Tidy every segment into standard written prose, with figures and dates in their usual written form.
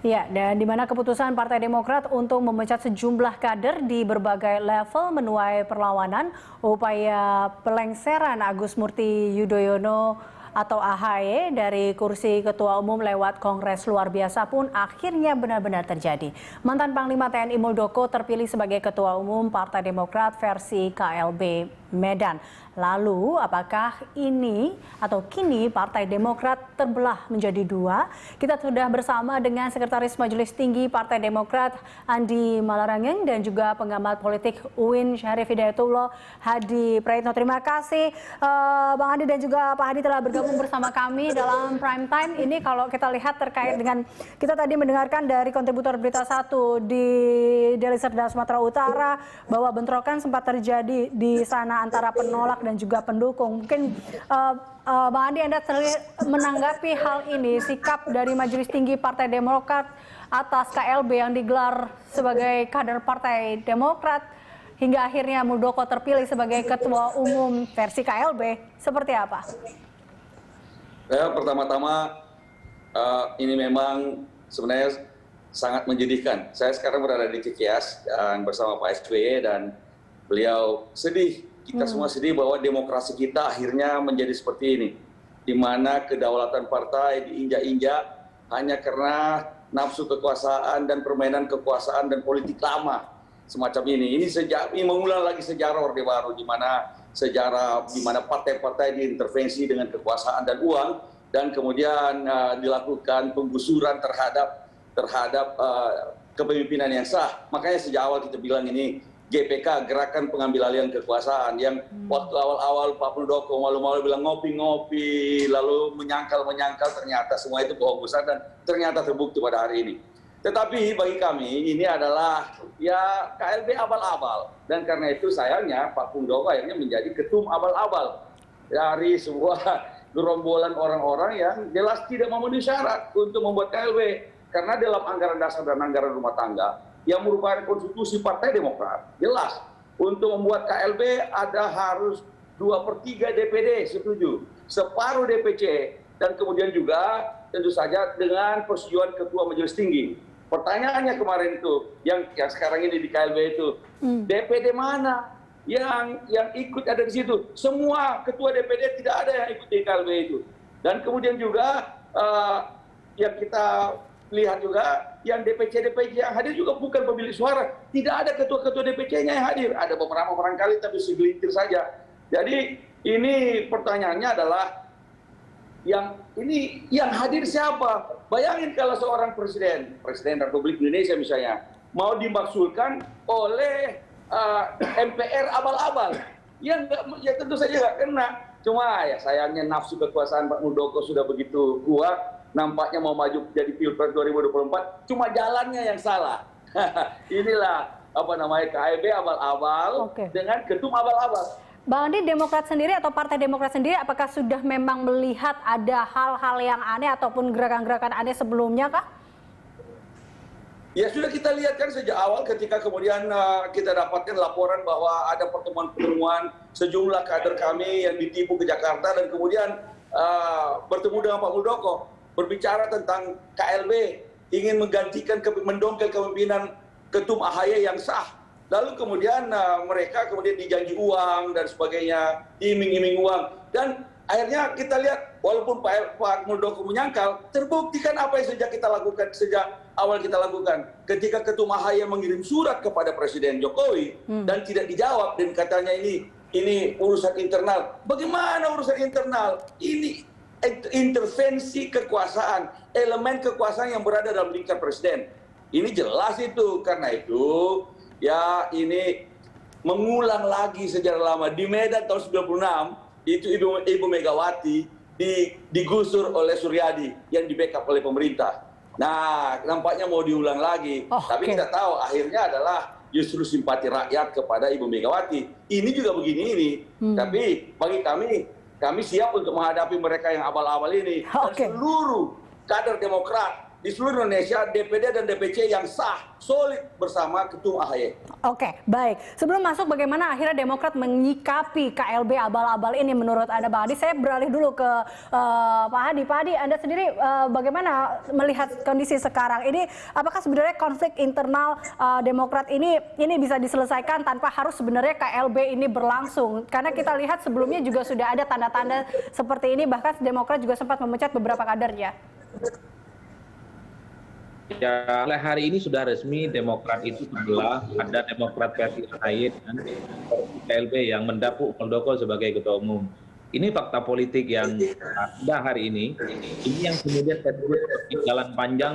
Ya, dan di mana keputusan Partai Demokrat untuk memecat sejumlah kader di berbagai level menuai perlawanan, upaya pelengseran Agus Murti Yudhoyono atau AHY dari kursi Ketua Umum lewat Kongres luar biasa pun akhirnya benar-benar terjadi. Mantan Panglima TNI Muldoko terpilih sebagai Ketua Umum Partai Demokrat versi KLB Medan. Lalu apakah ini atau kini Partai Demokrat terbelah menjadi dua? Kita sudah bersama dengan Sekretaris Majelis Tinggi Partai Demokrat Andi Malarangeng dan juga pengamat politik UIN Syarif Hidayatullah Hadi Praitno. Terima kasih Bang Andi dan juga Pak Hadi telah bergabung bersama kami dalam Prime Time. Ini kalau kita lihat terkait dengan kita tadi mendengarkan dari kontributor Berita Satu di Deli Serdang Sumatera Utara bahwa bentrokan sempat terjadi di sana antara penolak dan juga pendukung. Mungkin Bang Andi, Anda menanggapi hal ini, sikap dari Majelis Tinggi Partai Demokrat atas KLB yang digelar sebagai kader Partai Demokrat hingga akhirnya Muldoko terpilih sebagai Ketua Umum versi KLB, seperti apa? Pertama-tama ini memang sebenarnya sangat menyedihkan. Saya sekarang berada di Cikeas dan bersama Pak SBY dan beliau sedih. Kita semua sedih bahwa demokrasi kita akhirnya menjadi seperti ini, di mana kedaulatan partai diinjak-injak hanya karena nafsu kekuasaan dan permainan kekuasaan dan politik lama semacam ini. Ini mengulang lagi sejarah Orde Baru, di mana partai-partai diintervensi dengan kekuasaan dan uang, dan kemudian dilakukan penggusuran terhadap kepemimpinan yang sah. Makanya sejak awal kita bilang ini GPK, Gerakan Pengambil Alihan Kekuasaan, yang waktu awal-awal Pak Muldoko malu-malu bilang ngopi-ngopi, lalu menyangkal, ternyata semua itu bohong besar dan ternyata terbukti pada hari ini. Tetapi bagi kami ini adalah ya KLB abal-abal, dan karena itu sayangnya Pak Muldoko akhirnya menjadi ketum abal-abal dari sebuah gerombolan orang-orang yang jelas tidak memenuhi syarat untuk membuat KLB. Karena dalam anggaran dasar dan anggaran rumah tangga yang merupakan konstitusi Partai Demokrat, jelas untuk membuat KLB ada harus 2/3 DPD setuju, separuh DPC, dan kemudian juga tentu saja dengan persetujuan Ketua Majelis Tinggi. Pertanyaannya kemarin itu, yang sekarang ini di KLB itu, DPD mana yang ikut ada di situ? Semua ketua DPD tidak ada yang ikut di KLB itu. Dan kemudian juga yang kita lihat juga yang DPC yang hadir juga bukan pemilik suara. Tidak ada ketua-ketua DPC-nya yang hadir. Ada beberapa barangkali tapi segelintir saja. Jadi ini pertanyaannya adalah yang hadir siapa? Bayangin kalau seorang presiden Republik Indonesia misalnya mau dimaksudkan oleh MPR abal-abal. Ya tentu saja nggak kena. Cuma ya sayangnya nafsu kekuasaan Pak Muldoko sudah begitu kuat. Nampaknya mau maju jadi Pilpres 2024, cuma jalannya yang salah. Inilah KLB abal-abal dengan ketum abal-abal. Bang Andi, Demokrat sendiri atau Partai Demokrat sendiri apakah sudah memang melihat ada hal-hal yang aneh ataupun gerakan-gerakan aneh sebelumnya kah? Ya sudah kita lihat kan sejak awal ketika kemudian kita dapatkan laporan bahwa ada pertemuan-pertemuan sejumlah kader kami yang ditipu ke Jakarta dan kemudian bertemu dengan Pak Muldoko. Berbicara tentang KLB, ingin menggantikan, mendongkel kepemimpinan Ketum AHY yang sah. Lalu kemudian mereka kemudian dijanji uang dan sebagainya, iming-iming uang. Dan akhirnya kita lihat, walaupun Pak Muldoko menyangkal, terbuktikan apa yang sejak awal kita lakukan. Ketika Ketum AHY mengirim surat kepada Presiden Jokowi dan tidak dijawab, dan katanya ini urusan internal. Bagaimana urusan internal? Ini intervensi kekuasaan, elemen kekuasaan yang berada dalam lingkar presiden. Ini jelas itu. Karena itu ya ini mengulang lagi sejarah lama. Di Medan tahun 96 itu Ibu Megawati digusur oleh Suryadi yang di backup oleh pemerintah. Nah, nampaknya mau diulang lagi. Tapi kita tahu akhirnya adalah justru simpati rakyat kepada Ibu Megawati. Ini juga begini ini. Tapi bagi kami siap untuk menghadapi mereka yang abal-abal ini. Dan seluruh kader Demokrat di seluruh Indonesia DPD dan DPC yang sah, solid bersama Ketum AHY. Oke, baik. Sebelum masuk bagaimana akhirnya Demokrat menyikapi KLB abal-abal ini menurut Anda, Bang Adi? Saya beralih dulu ke Pak Hadi. Pak Hadi, Anda sendiri bagaimana melihat kondisi sekarang ini? Apakah sebenarnya konflik internal Demokrat ini bisa diselesaikan tanpa harus sebenarnya KLB ini berlangsung? Karena kita lihat sebelumnya juga sudah ada tanda-tanda seperti ini, bahkan Demokrat juga sempat memecat beberapa kadernya. Ya, oleh hari ini sudah resmi Demokrat itu terbelah, ada Demokrat versi AHY dan KLB yang mendapuk Muldoko sebagai ketua umum. Ini fakta politik yang ada hari ini yang kemudian jalan panjang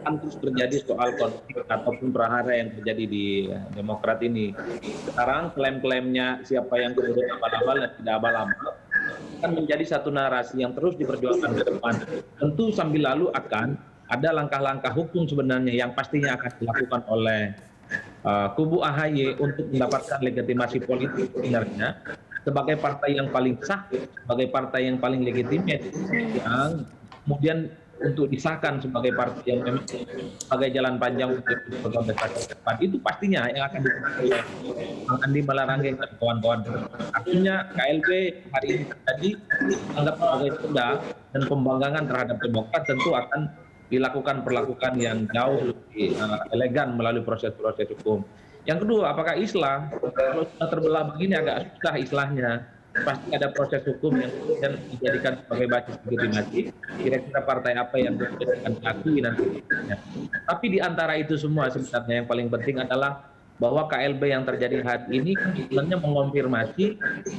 akan terus terjadi soal konflik ataupun prahara yang terjadi di Demokrat ini. Sekarang klaim-klaimnya siapa yang kemudian abal-abal dan tidak abal-abal akan menjadi satu narasi yang terus diperjuangkan ke depan. Tentu sambil lalu akan ada langkah-langkah hukum sebenarnya yang pastinya akan dilakukan oleh kubu AHY untuk mendapatkan legitimasi politik sebenarnya sebagai partai yang paling sah, sebagai partai yang paling legitimate, yang kemudian untuk disahkan sebagai partai yang memang sebagai jalan panjang untuk berkontestasi depan. Itu pastinya yang akan dilakukan oleh Bang Andi Malarangeng dan kawan-kawan. Artinya KLB hari ini terjadi anggap sebagai tanda dan pembanggangan terhadap Demokrat tentu akan dilakukan perlakukan yang jauh lebih elegan melalui proses-proses hukum. Yang kedua, apakah islah? Kalau sudah terbelah begini agak susah islahnya. Pasti ada proses hukum yang kemudian dijadikan sebagai basis legitimasi. Kira-kira partai apa yang akan diakui nanti. Tapi di antara itu semua sebenarnya yang paling penting adalah bahwa KLB yang terjadi hari ini kan sebenarnya mengonfirmasi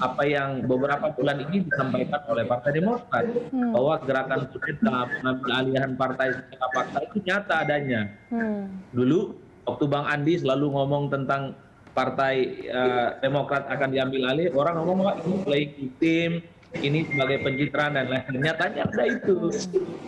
apa yang beberapa bulan ini disampaikan oleh Partai Demokrat, bahwa gerakan kudeta, pengambil-alihan partai secara paksa itu nyata adanya. Dulu waktu Bang Andi selalu ngomong tentang Partai Demokrat akan diambil alih, orang ngomong ini playing victim, ini sebagai pencitraan dan lain-lain. Nyatanya ada itu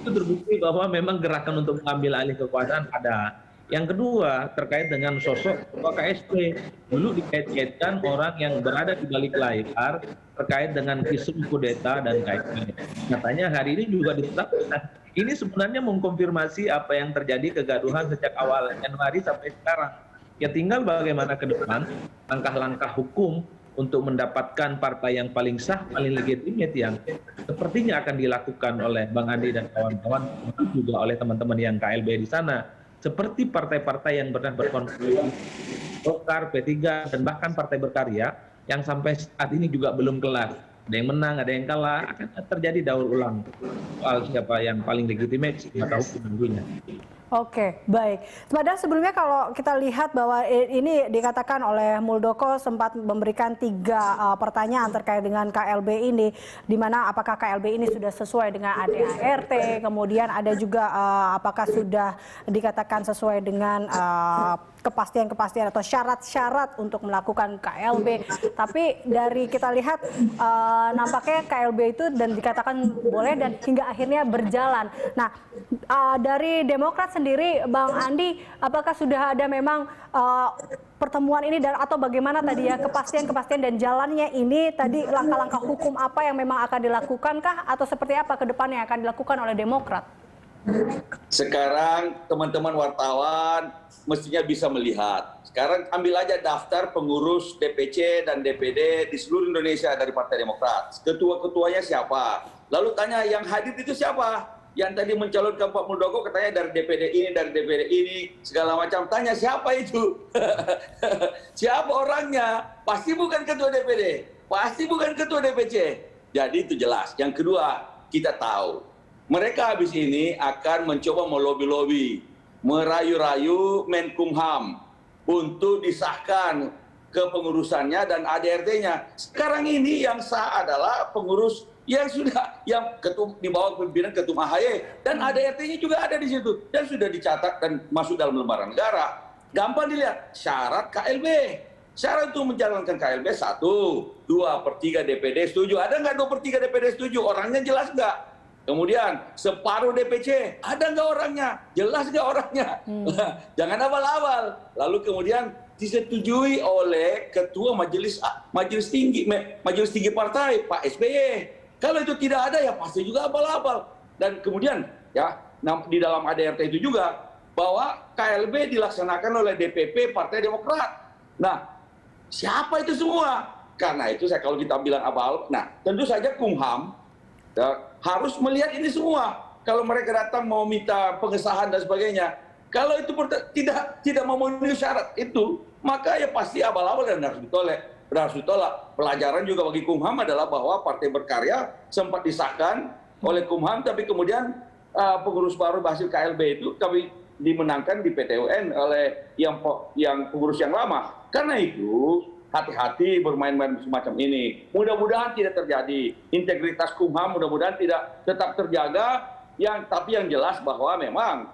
terbukti bahwa memang gerakan untuk mengambil alih kekuasaan ada. Yang kedua, terkait dengan sosok Ketua KSP. Dulu dikait-kaitkan orang yang berada di balik layar terkait dengan kisru kudeta dan KSP. Nyatanya hari ini juga ditetapkan. Ini sebenarnya mengkonfirmasi apa yang terjadi kegaduhan sejak awal Januari sampai sekarang. Ya tinggal bagaimana ke depan langkah-langkah hukum untuk mendapatkan partai yang paling sah, paling legitimate yang sepertinya akan dilakukan oleh Bang Andi dan kawan-kawan, juga oleh teman-teman yang KLB di sana. Seperti partai-partai yang pernah berkonflik, Golkar, P3, dan bahkan Partai Berkarya, yang sampai saat ini juga belum kelar. Ada yang menang, ada yang kalah, akan terjadi daur ulang soal siapa yang paling legitimate, mata hukum tentunya. Oke, baik. Padahal sebelumnya kalau kita lihat bahwa ini dikatakan oleh Muldoko sempat memberikan 3 pertanyaan terkait dengan KLB ini, di mana apakah KLB ini sudah sesuai dengan ADART, kemudian ada juga apakah sudah dikatakan sesuai dengan kepastian-kepastian atau syarat-syarat untuk melakukan KLB. Tapi dari kita lihat nampaknya KLB itu dan dikatakan boleh dan hingga akhirnya berjalan. Nah, dari Demokrat sendiri, Bang Andi, apakah sudah ada memang pertemuan ini dan atau bagaimana tadi ya kepastian-kepastian dan jalannya ini tadi langkah-langkah hukum apa yang memang akan dilakukan kah atau seperti apa ke depannya akan dilakukan oleh Demokrat? Sekarang teman-teman wartawan mestinya bisa melihat. Sekarang ambil aja daftar pengurus DPC dan DPD di seluruh Indonesia dari Partai Demokrat. Ketua-ketuanya siapa? Lalu tanya yang hadir itu siapa? Yang tadi mencalonkan Pak Muldoko katanya dari DPD ini, dari DPD ini, segala macam. Tanya siapa itu? Siapa orangnya? Pasti bukan ketua DPD, pasti bukan ketua DPC. Jadi itu jelas. Yang kedua, kita tahu mereka habis ini akan mencoba melobi-lobi, merayu-rayu Menkumham untuk disahkan kepengurusannya dan ADRT-nya. Sekarang ini yang sah adalah pengurus yang sudah di bawah pimpinan Ketum AHY dan ADRT-nya juga ada di situ dan sudah dicatat dan masuk dalam lembaran negara. Gampang dilihat syarat KLB. Syarat untuk menjalankan KLB 1, 2/3 DPD setuju. Ada nggak 2/3 DPD setuju? Orangnya jelas nggak? Kemudian separuh DPC, ada nggak orangnya? Jelas nggak orangnya? Jangan abal-abal. Lalu kemudian disetujui oleh Ketua Majelis Tinggi Partai Pak SBY. Kalau itu tidak ada ya pasti juga abal-abal. Dan kemudian ya di dalam ADRT itu juga bahwa KLB dilaksanakan oleh DPP Partai Demokrat. Nah, siapa itu semua? Karena itu kalau kita bilang abal, nah tentu saja Kumham harus melihat ini semua. Kalau mereka datang mau minta pengesahan dan sebagainya, kalau itu tidak memenuhi syarat itu, maka ya pasti abal-abal dan harus ditolak. Pelajaran juga bagi Kumham adalah bahwa Partai Berkarya sempat disahkan oleh Kumham, tapi kemudian pengurus baru hasil KLB itu kami dimenangkan di PT UN oleh yang pengurus yang lama. Karena itu hati-hati bermain-main semacam ini. Mudah-mudahan tidak terjadi. Integritas Kumham mudah-mudahan tetap terjaga. Tapi yang jelas bahwa memang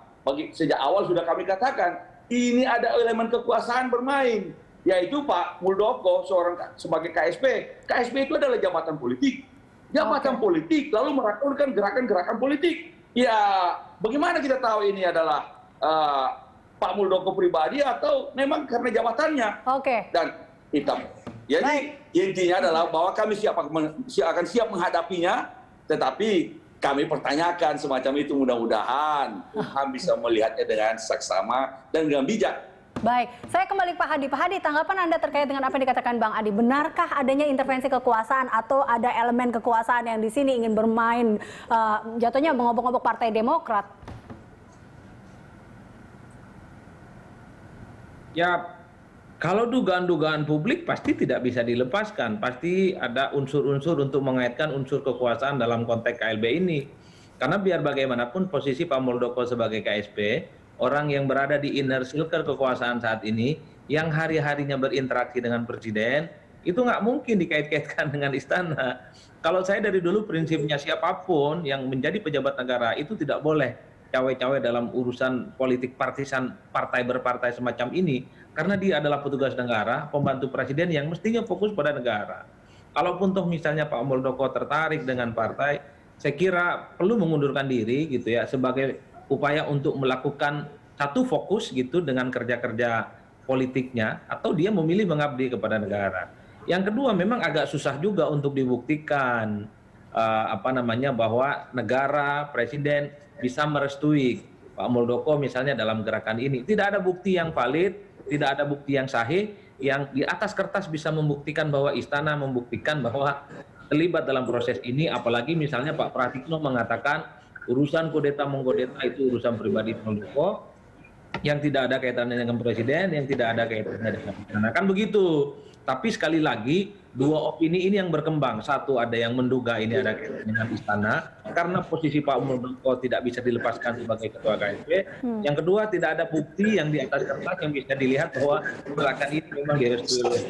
sejak awal sudah kami katakan ini ada elemen kekuasaan bermain. Yaitu Pak Muldoko sebagai KSP. KSP itu adalah jabatan politik. Jabatan politik lalu melakukan gerakan-gerakan politik. Ya bagaimana kita tahu ini adalah Pak Muldoko pribadi atau memang karena jabatannya? Dan hitam. Jadi intinya adalah bahwa kami akan siap menghadapinya, tetapi kami pertanyakan semacam itu, mudah-mudahan Kumham bisa melihatnya dengan saksama dan dengan bijak. Baik, saya kembali ke Pak Hadi. Pak Hadi, tanggapan Anda terkait dengan apa yang dikatakan Bang Adi. Benarkah adanya intervensi kekuasaan atau ada elemen kekuasaan yang di sini ingin bermain, jatuhnya mengobok-obok Partai Demokrat? Ya, kalau dugaan-dugaan publik pasti tidak bisa dilepaskan. Pasti ada unsur-unsur untuk mengaitkan unsur kekuasaan dalam konteks KLB ini. Karena biar bagaimanapun posisi Pak Muldoko sebagai KSP, orang yang berada di inner circle kekuasaan saat ini, yang hari-harinya berinteraksi dengan presiden, itu nggak mungkin dikait-kaitkan dengan istana. Kalau saya dari dulu prinsipnya siapapun yang menjadi pejabat negara itu tidak boleh cawe-cawe dalam urusan politik partisan partai berpartai semacam ini, karena dia adalah petugas negara, pembantu presiden yang mestinya fokus pada negara. Kalaupun toh misalnya Pak Muldoko tertarik dengan partai, saya kira perlu mengundurkan diri gitu ya, sebagai upaya untuk melakukan satu fokus gitu dengan kerja-kerja politiknya, atau dia memilih mengabdi kepada negara. Yang kedua, memang agak susah juga untuk dibuktikan bahwa negara, presiden bisa merestui Pak Muldoko misalnya dalam gerakan ini. Tidak ada bukti yang valid, tidak ada bukti yang sahih yang di atas kertas bisa membuktikan bahwa istana membuktikan bahwa terlibat dalam proses ini. Apalagi misalnya Pak Pratikno mengatakan urusan kudeta mengkudeta itu urusan pribadi Muldoko, yang tidak ada kaitannya dengan presiden, yang tidak ada kaitannya dengan istana. Kan begitu. Tapi sekali lagi, dua opini ini yang berkembang. Satu, ada yang menduga ini ada kaitannya dengan istana, karena posisi Pak Muldoko tidak bisa dilepaskan sebagai ketua KSP. Yang kedua, tidak ada bukti yang di atas kertas yang bisa dilihat bahwa gerakan ini memang direstui oleh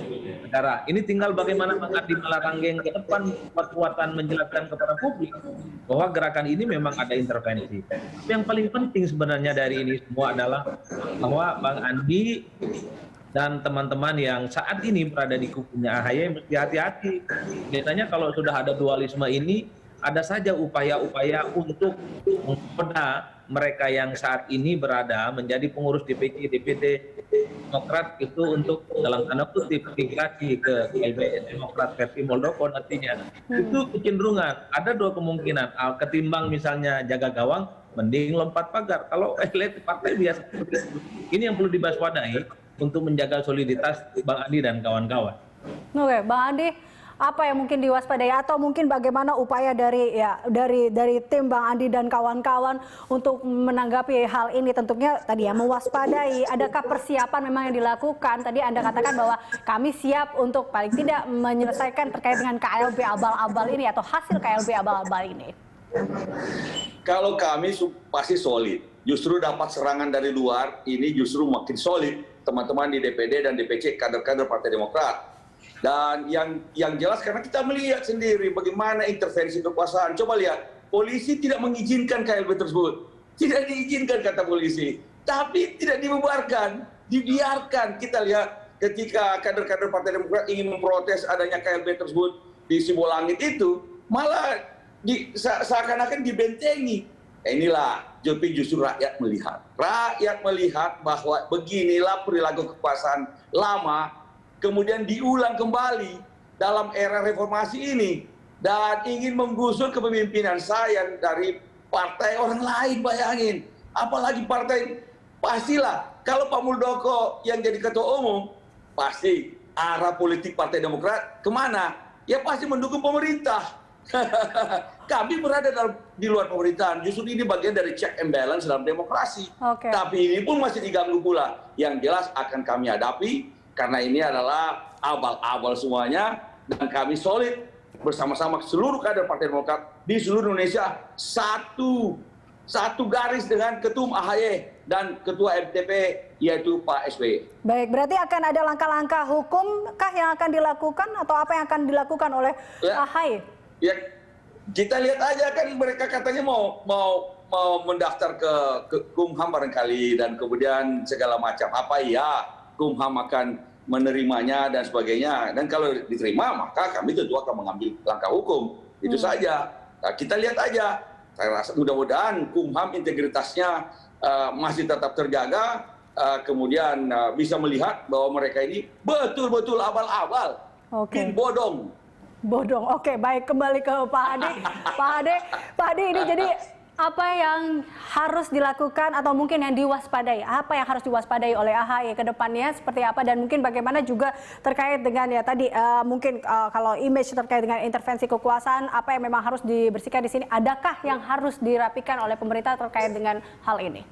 negara. Ini tinggal bagaimana Bang Adi Malaranggeng ke depan kekuatan menjelaskan kepada publik bahwa gerakan ini memang ada intervensi. Tapi yang paling penting sebenarnya dari ini semua adalah bahwa Bang Andi dan teman-teman yang saat ini berada di kubunya AHY mesti hati-hati. Biasanya kalau sudah ada dualisme ini, ada saja upaya-upaya untuk mempeda mereka yang saat ini berada menjadi pengurus DPC, DPD Demokrat itu untuk dalam tanda kutip migrasi ke KLB Demokrat versi Muldoko nantinya. Itu kecenderungan. Ada dua kemungkinan. Ketimbang misalnya jaga gawang, mending lompat pagar. Kalau elit partai biasa seperti itu. Ini yang perlu dibaswadai untuk menjaga soliditas Bang Andi dan kawan-kawan. Oke, Bang Andi, apa yang mungkin diwaspadai atau mungkin bagaimana upaya dari tim Bang Andi dan kawan-kawan untuk menanggapi hal ini? Tentunya tadi ya mewaspadai. Adakah persiapan memang yang dilakukan? Tadi Anda katakan bahwa kami siap untuk paling tidak menyelesaikan terkait dengan KLB abal-abal ini atau hasil KLB abal-abal ini. Kalau kami pasti solid. Justru dapat serangan dari luar ini justru makin solid. Teman-teman di DPD dan DPC, kader-kader Partai Demokrat. Dan yang jelas karena kita melihat sendiri bagaimana intervensi kekuasaan. Coba lihat, polisi tidak mengizinkan KLB tersebut. Tidak diizinkan kata polisi. Tapi tidak dibubarkan, dibiarkan. Kita lihat ketika kader-kader Partai Demokrat ingin memprotes adanya KLB tersebut di Sibolangit itu, malah seakan-akan dibentengi. Inilah justru rakyat melihat. Rakyat melihat bahwa beginilah perilaku kekuasaan lama kemudian diulang kembali dalam era reformasi ini dan ingin menggusur kepemimpinan saya dari partai orang lain, bayangin. Apalagi partai, pastilah kalau Pak Muldoko yang jadi ketua umum, pasti arah politik Partai Demokrat kemana? Ya pasti mendukung pemerintah. Kami berada di luar pemerintahan, justru ini bagian dari check and balance dalam demokrasi. Tapi ini pun masih diganggu pula. Yang jelas akan kami hadapi, karena ini adalah abal-abal semuanya, dan kami solid bersama-sama seluruh kader Partai Demokrat di seluruh Indonesia, satu garis dengan Ketum AHY dan Ketua MTP yaitu Pak SBY. Baik, berarti akan ada langkah-langkah hukum kah yang akan dilakukan atau apa yang akan dilakukan oleh AHY? Ya, kita lihat aja, kan mereka katanya mau mendaftar ke Kumham barangkali, dan kemudian segala macam. Apa ya Kumham akan menerimanya dan sebagainya. Dan kalau diterima, maka kami tentu akan mengambil langkah hukum. Itu saja. Nah, kita lihat aja. Saya rasa mudah-mudahan Kumham integritasnya masih tetap terjaga, kemudian bisa melihat bahwa mereka ini betul-betul abal-abal, bodong. Bodong. Oke, baik, kembali ke Pak Ade. Pak Ade ini jadi apa yang harus dilakukan atau mungkin yang diwaspadai? Apa yang harus diwaspadai oleh AHY ke depannya seperti apa, dan mungkin bagaimana juga terkait dengan ya tadi mungkin kalau image terkait dengan intervensi kekuasaan, apa yang memang harus dibersihkan di sini? Adakah yang harus dirapikan oleh pemerintah terkait dengan hal ini?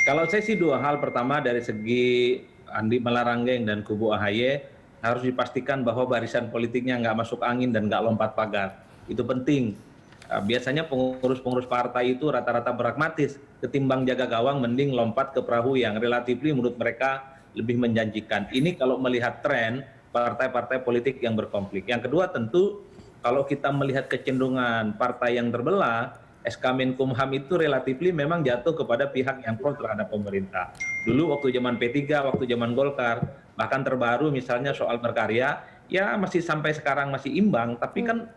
Kalau saya sih dua hal. Pertama, dari segi Andi Malarangeng dan kubu AHY, harus dipastikan bahwa barisan politiknya nggak masuk angin dan nggak lompat pagar. Itu penting. Biasanya pengurus-pengurus partai itu rata-rata pragmatis. Ketimbang jaga gawang, mending lompat ke perahu yang relatif menurut mereka lebih menjanjikan. Ini kalau melihat tren partai-partai politik yang berkonflik. Yang kedua tentu, kalau kita melihat kecenderungan partai yang terbelah, SK Menkumham itu relatif memang jatuh kepada pihak yang pro terhadap pemerintah. Dulu waktu zaman P3, waktu zaman Golkar, bahkan terbaru misalnya soal berkarya, ya masih sampai sekarang masih imbang, tapi kan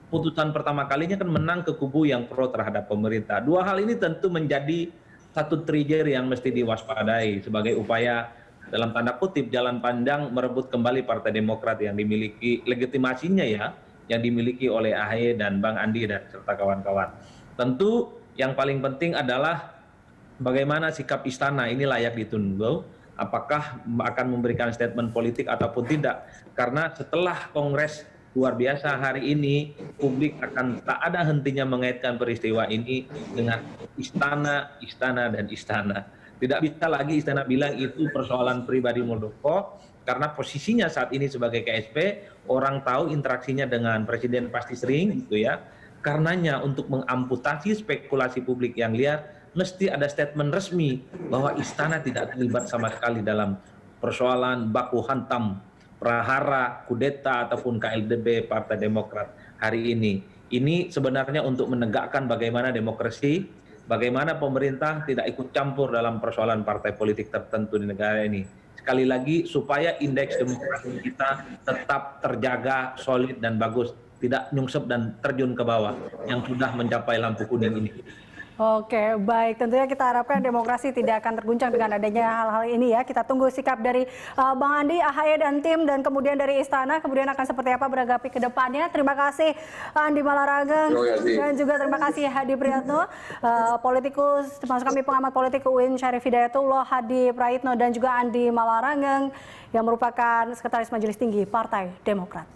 putusan pertama kalinya kan menang ke kubu yang pro terhadap pemerintah. Dua hal ini tentu menjadi satu trigger yang mesti diwaspadai sebagai upaya dalam tanda kutip jalan panjang merebut kembali Partai Demokrat yang dimiliki legitimasinya ya, yang dimiliki oleh AHY dan Bang Andi dan serta kawan-kawan. Tentu yang paling penting adalah bagaimana sikap istana ini layak ditunggu, apakah akan memberikan statement politik ataupun tidak. Karena setelah Kongres luar biasa hari ini, publik akan tak ada hentinya mengaitkan peristiwa ini dengan istana, dan istana. Tidak bisa lagi istana bilang itu persoalan pribadi Muldoko, karena posisinya saat ini sebagai KSP, orang tahu interaksinya dengan Presiden pasti sering gitu ya. Karenanya untuk mengamputasi spekulasi publik yang liar, mesti ada statement resmi bahwa istana tidak terlibat sama sekali dalam persoalan baku hantam, prahara, kudeta ataupun KLDB Partai Demokrat hari ini. Ini sebenarnya untuk menegakkan bagaimana demokrasi, bagaimana pemerintah tidak ikut campur dalam persoalan partai politik tertentu di negara ini. Sekali lagi supaya indeks demokrasi kita tetap terjaga, solid dan bagus, tidak nyungsep dan terjun ke bawah yang sudah mencapai lampu kuning ini. Oke, baik. Tentunya kita harapkan demokrasi tidak akan terguncang dengan adanya hal-hal ini ya. Kita tunggu sikap dari Bang Andi, AHY dan tim, dan kemudian dari Istana, kemudian akan seperti apa beragapi ke depannya. Terima kasih Andi Malarangeng dan juga terima kasih Hadi Priyatno, politikus, termasuk kami pengamat politik UIN Syarif Hidayatullah, Hadi Prayitno dan juga Andi Malarangeng yang merupakan Sekretaris Majelis Tinggi Partai Demokrat.